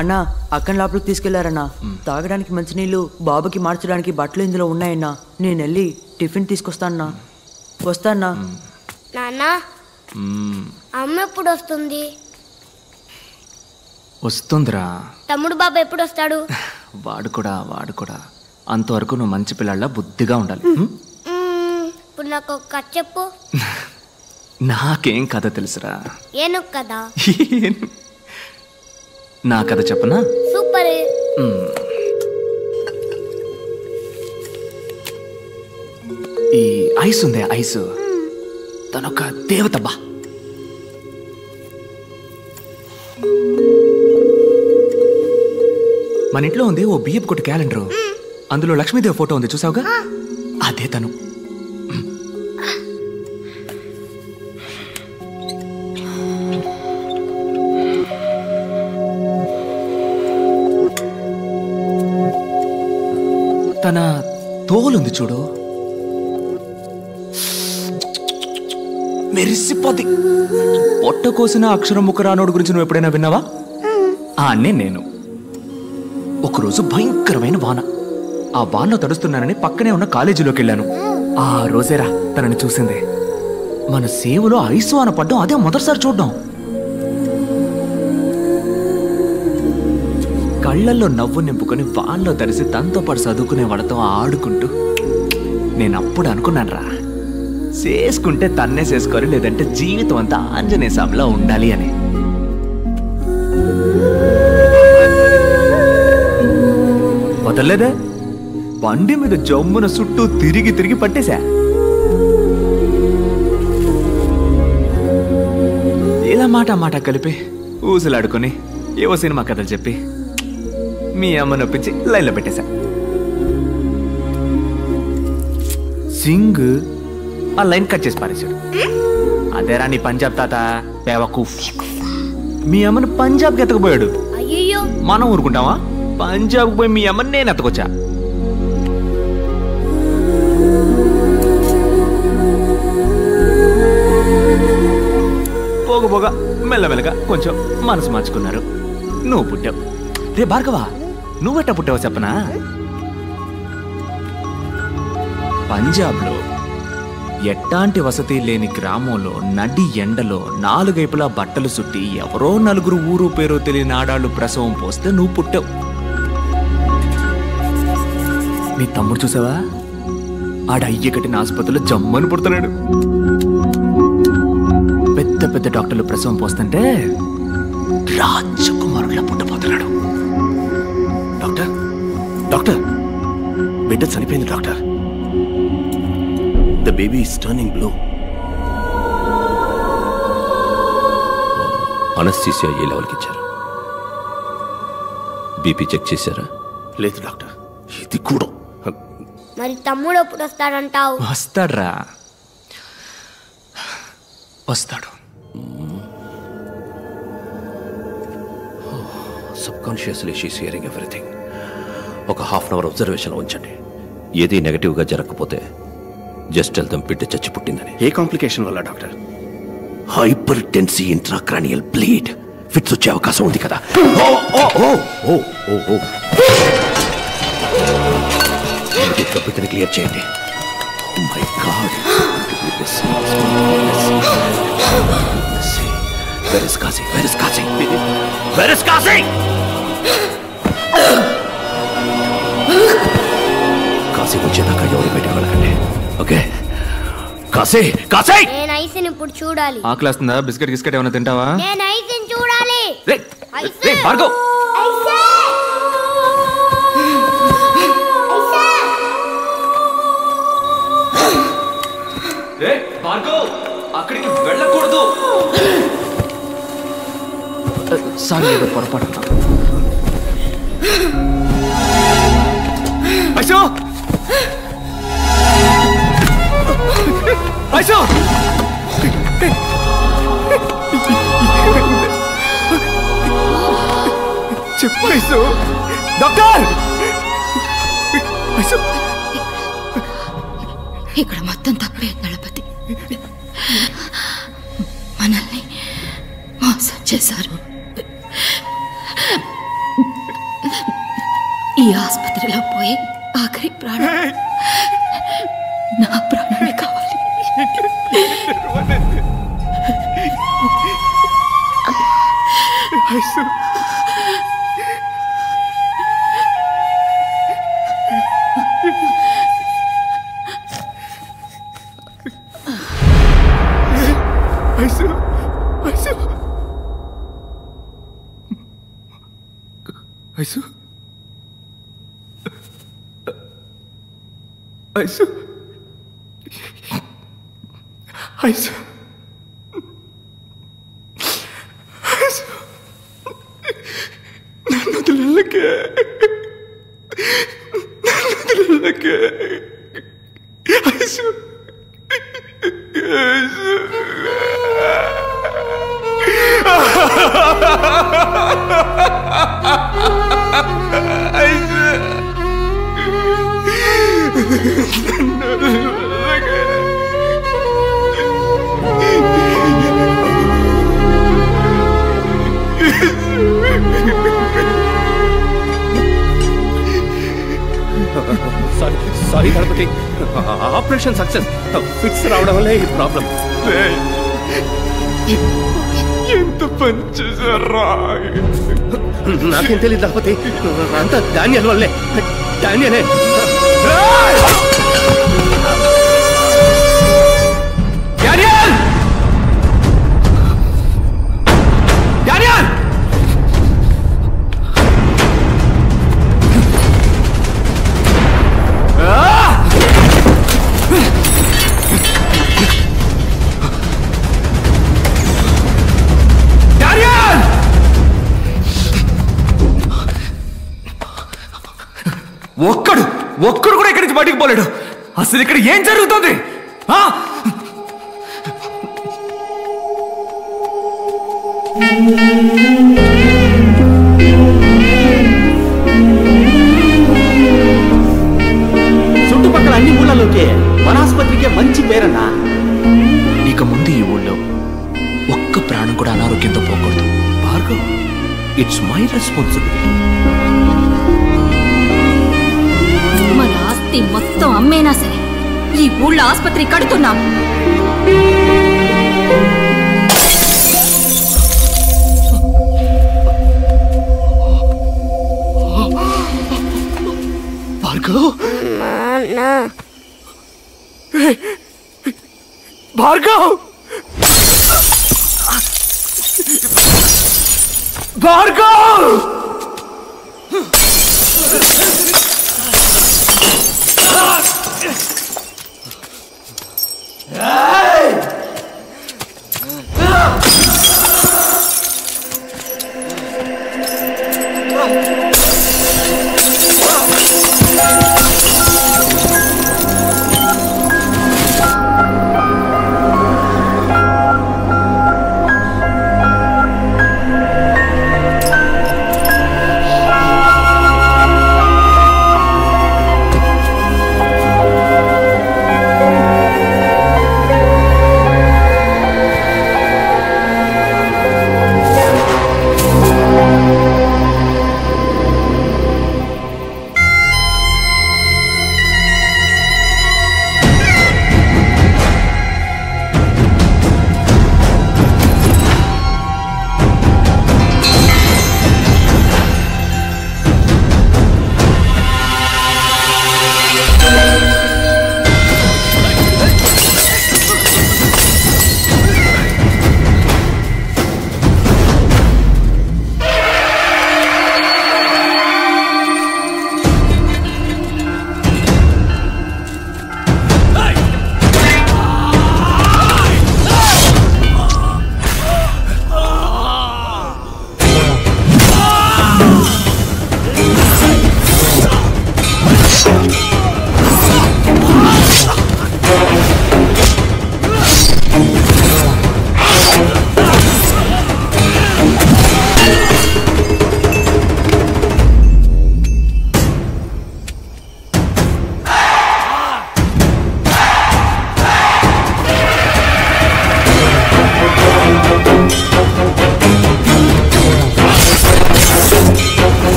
అన్నా అక్కని లోపలికి తీసుకెళ్లారన్నా. తాగడానికి మంచినీళ్ళు, బాబుకి మార్చడానికి బట్టలు ఇందులో ఉన్నాయన్నా. నేను వెళ్ళి టిఫిన్ తీసుకొస్తానన్నా. వస్తానా? నాన్నా అమ్మ ఎప్పుడు వస్తుంది? వస్తుందిరా. తమ్ముడు బాబు ఎప్పుడు వస్తాడు? వాడు కూడా అంతవరకు నువ్వు మంచి పిల్లల్లా బుద్ధిగా ఉండాలి. ఇప్పుడు నాకు ఒక కథ చెప్పు. నాకేం కథ తెలుసురా. ఏనుగు కదా. నా కథ చెప్పనా? సూపర్. ఈ ఐస్ ఉందే, ఐస్ తనొక దేవతబ్బా. మన ఇంట్లో ఉంది ఓ బియ్యపు కొట్టు క్యాలెండరు. అందులో లక్ష్మీదేవి ఫోటో ఉంది, చూసావుగా? అదే తను. తన తోలుంది చూడు, మెరిసిపోద్ది. పొట్ట కోసిన అక్షరం ముఖరానోడు గురించి నువ్వు ఎప్పుడైనా విన్నావా? నేను ఒకరోజు భయంకరమైన వాన. ఆ వానలో తడుస్తున్నానని పక్కనే ఉన్న కాలేజీలోకి వెళ్ళాను. ఆ రోజేరా తనని చూసింది. మన సేవలో ఐసు వాన పడ్డం అదే మొదటిసారి చూడ్డం. కళ్ళల్లో నవ్వు నింపుకొని వాన్లో తడిసి తనతో పాటు చదువుకునే వాళ్ళతో ఆడుకుంటూ నేనప్పుడు అనుకున్నానురా, చేసుకుంటే తన్నే చేసుకోరు, లేదంటే జీవితం అంతా ఆంజనేయ స్వామిలా ఉండాలి అని. వదలలేదే, బండి మీద జమ్మున చుట్టూ తిరిగి పట్టేశా. ఇలా మాట కలిపి ఊసులాడుకొని ఏవో సినిమా కథలు చెప్పి మీ అమ్మ నొప్పించి లైన్లో పెట్టేశా. సింగ్ ఆ లైన్ కట్ చేసి పారేశాడు. అదేరా నీ పంజాబ్ తాత బేవకూఫ్. మీ అమ్మను పంజాబ్కి ఎత్తకపోయాడు. మనం ఊరుకుంటావా? పంజాబ్కి పోయి మీ అమ్మని నేను ఎత్తకొచ్చా. పోగ మెల్లమెల్లగా కొంచెం మనసు మార్చుకున్నారు. నువ్వు పుట్టావు. రే భార్గవా, నువ్వెట్టా పుట్టావు చెప్పనా? పంజాబ్లో ఎట్టాంటి వసతి లేని గ్రామంలో నడి ఎండలో 4 వైపులా బట్టలు చుట్టి ఎవరో 4 ఊరు పేరో తెలియని ఆడాళ్ళు ప్రసవం పోస్తే నువ్వు పుట్టావు. నీ తమ్ముడు చూసావా? ఆడ అయ్య కట్టిన ఆసుపత్రిలో జమ్మని పుడుతున్నాడు. పెద్ద డాక్టర్లు ప్రసవం పోస్తుంటే రాజకుమారులా పుట్టబోతున్నాడు. డాక్టర్ బిడ్డ చనిపోయింది doctor. The baby is turning blue. Anaesthesia ఏ లెవెల్కి ఇచ్చారు? బీపీ చెక్ చేశారా? లేదు డాక్టర్. ఇది కూడా. మరి తమ్ముడు ఎప్పుడు వస్తాడంటావు? వస్తాడు. Subconsciously she's hearing everything. ఒక ½ అవర్ అబ్జర్వేషన్ ఉంచండి. ఏది నెగటివ్గా జరగకపోతే జస్ట్ టెల్ దెం బిడ్డ చచ్చి పుట్టిందని. ఏ కాంప్లికేషన్ వల్ల doctor? Hyper Tennessee intracranial bleed. Fits వచ్చే అవకాశం ఉంది కదా. బిడ్డని క్లియర్ చేయండి. Oh my God. Where is Kazi? Where is Kazi? Where is Kazi? Kashi వచ్చేదాకా ఎవరు బయటకు వెళ్ళకండి. ఓకే? కాశీ నేను ఐస్ని ఇప్పుడు చూడాలి. ఆకలేస్తుందా? బిస్కెట్ ఏమైనా తింటావా? నేను ఐస్ని చూడాలి. భార్గవ్, భార్గవ్ అక్కడికి వెళ్ళకూడదు. సారీ, ఏదో పొరపాటు. ఐసు చెప్పు. ఐసు డాక్టర్, ఇక్కడ మొత్తం తప్పే దళపతి. మనల్ని మోసం చేశారు. ఈ ఆసుపత్రిలో పోయి ఆఖరి ప్రాణం నా ప్రాణమే కావాలి. ఐసు ఐసు ఐసు ఐసు నన్ను వదిలేకే ఐసు sorry Ganapathi, operation success. Fits రావడం వల్లే ఈ ప్రాబ్లం. ఎంత పని చేశారా? నాకేం తెలియదు గణపతి, అంతా డానియల్ వల్లే. డానియలే. డానియల్! డానియల్! ఒక్కడు కూడా ఇక్కడి నుంచి బయటికి పోలేడు. అసలు ఇక్కడ ఏం జరుగుతుంది? చుట్టుపక్కల అన్ని ఊళ్ళలోకే మన ఆసుపత్రికే మంచి పేరన్నా. ఇక ముందు ఈ ఊళ్ళో ఒక్క ప్రాణం కూడా అనారోగ్యంతో పోకూడదు. Bhargav, it's my responsibility. మన ఆస్తి మొత్తం అమ్మేనా సరే ఈ ఊళ్ళో ఆసుపత్రి కడుతున్నాం. భార్గవ్, భార్గవ్, భార్గవ్!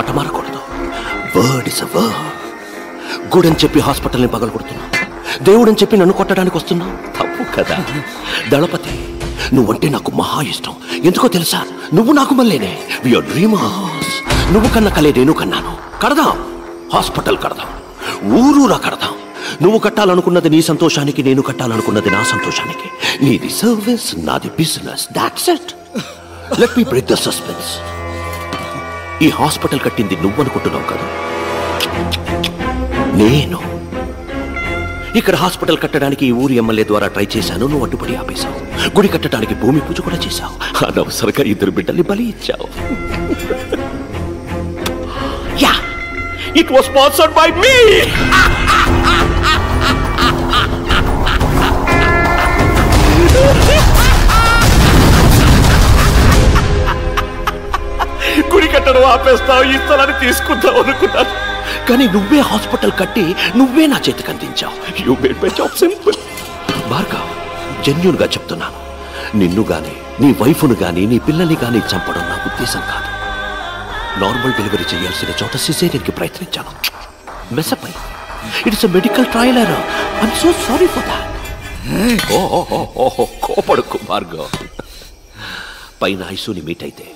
మాట మారకూడదు. Word is a word. గుడని చెప్పి హాస్పిటల్ని పగలగొడుతున్నావు, దేవుడని చెప్పి నన్ను కొట్టడానికి వస్తున్నావు. తప్పు కదా దళపతి. నువ్వంటే నాకు మహా ఇష్టం. ఎందుకో తెలుసా? నువ్వు నాకు మళ్ళీనే. Your dreamers. నువ్వు కన్న కలే నేను కన్నాను. కడదాం, హాస్పిటల్ కడదాం, ఊరూరా కడదాం. నువ్వు కట్టాలనుకున్నది నీ సంతోషానికి, నేను కట్టాలనుకున్నది నా సంతోషానికి. నీది సర్వీస్, నాది business. That's it. Let me break the suspense. ఈ హాస్పిటల్ కట్టింది నువ్వు అనుకుంటున్నావు కదా, నేను. ఇక్కడ హాస్పిటల్ కట్టడానికి ఈ ఊరి ఎమ్మెల్యే ద్వారా ట్రై చేశాను, నువ్వు అడ్డుపడి ఆపేశావు. గుడి కట్టడానికి భూమి పూజ కూడా చేశావు. అనవసరంగా 2 బిడ్డల్ని బలి ఇచ్చావు. Yeah, it was sponsored by me. గుడి కట్టడం ఆపేస్తావు, ఈ స్థలాన్ని తీసుకుంటావు అనుకున్నాను. కానీ నువ్వే హాస్పిటల్ కట్టి నువ్వే నా చేతికి అందించావు. You made my job simple. Bhargav, genuine గా చెప్తున్నాను, నిన్ను గాని, నీ వైఫ్ను గాని, నీ పిల్లల్ని గాని చంపడం నా ఉద్దేశం కాదు. నార్మల్ డెలివరీ చేయాల్సిన చోట సిజేరియన్కి ప్రయత్నించాను. మెసప్ అయి. It's a medical trial error. I'm so sorry for that. ఓహో, కోపడుకు భార్గవ్. పైన ఐసూని మీట్ అయితే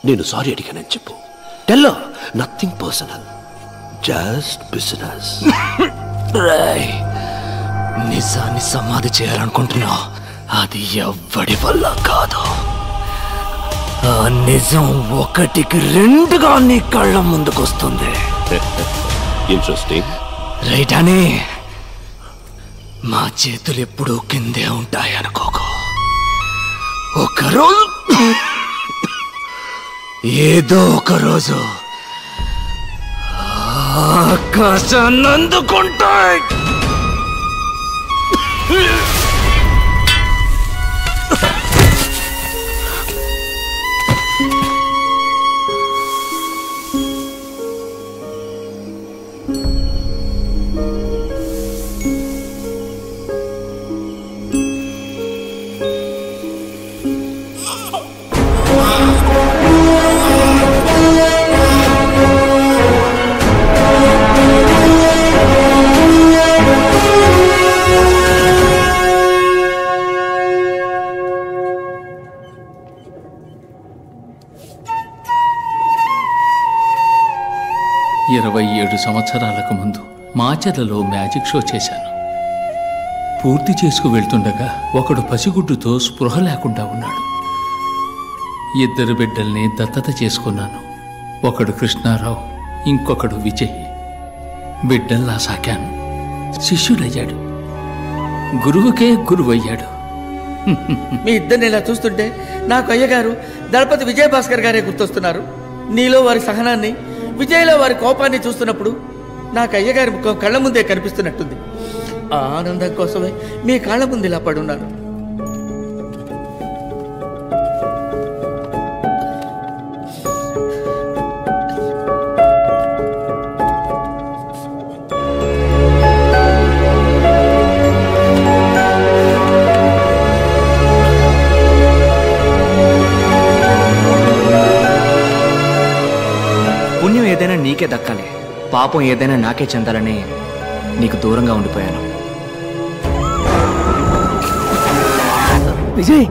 నేను సారీ అడిగానని చెప్పు. Tell her nothing personal, just business. నిజాన్ని సమాధి చేయాలనుకుంటున్నావు, అది ఎవ్వడి వల్ల కాదు. ఆ నిజం 1కి 2గా నీ కళ్ళ ముందుకొస్తుంది. ఇంట్రెస్టింగ్ రైట్ అని. మా చేతులు ఎప్పుడూ కిందే ఉంటాయి అనుకోకు. ఒకరోజు, ఏదో ఒకరోజు ఆకాశాన్ని అందుకుంటాయి. సంవత్సరాలకు ముందు మాచర్లలో మ్యాజిక్ షో చేశాను. పూర్తి చేసుకు వెళ్తుండగా ఒకడు పసిగుడ్డుతో స్పృహ లేకుండా ఉన్నాడు. 2 బిడ్డల్ని దత్తత చేసుకున్నాను. ఒకడు కృష్ణారావు, ఇంకొకడు విజయ్. బిడ్డల్లా సాకాను. శిష్యుడయ్యాడు, గురువుకే గురువయ్యాడు. మీ ఇద్దరిని ఇలా చూస్తుంటే నాకు అయ్యగారు దళపతి విజయభాస్కర్ గారే గుర్తొస్తున్నారు. నీలో వారి సహనాన్ని, విజయ్లో వారి కోపాన్ని చూస్తున్నప్పుడు నాకు అయ్యగారి ముఖం కళ్ళ ముందే కనిపిస్తున్నట్టుంది. ఆ ఆనందం కోసమే మీ కళ్ళ ముందు ఇలా పడున్నాను. పుణ్యం ఏదైనా నీకే దక్కాలి, పాపం ఏదైనా నాకే చెందాలని నీకు దూరంగా ఉండిపోయాను. విజయ్,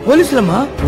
పోలీసులమ్మా.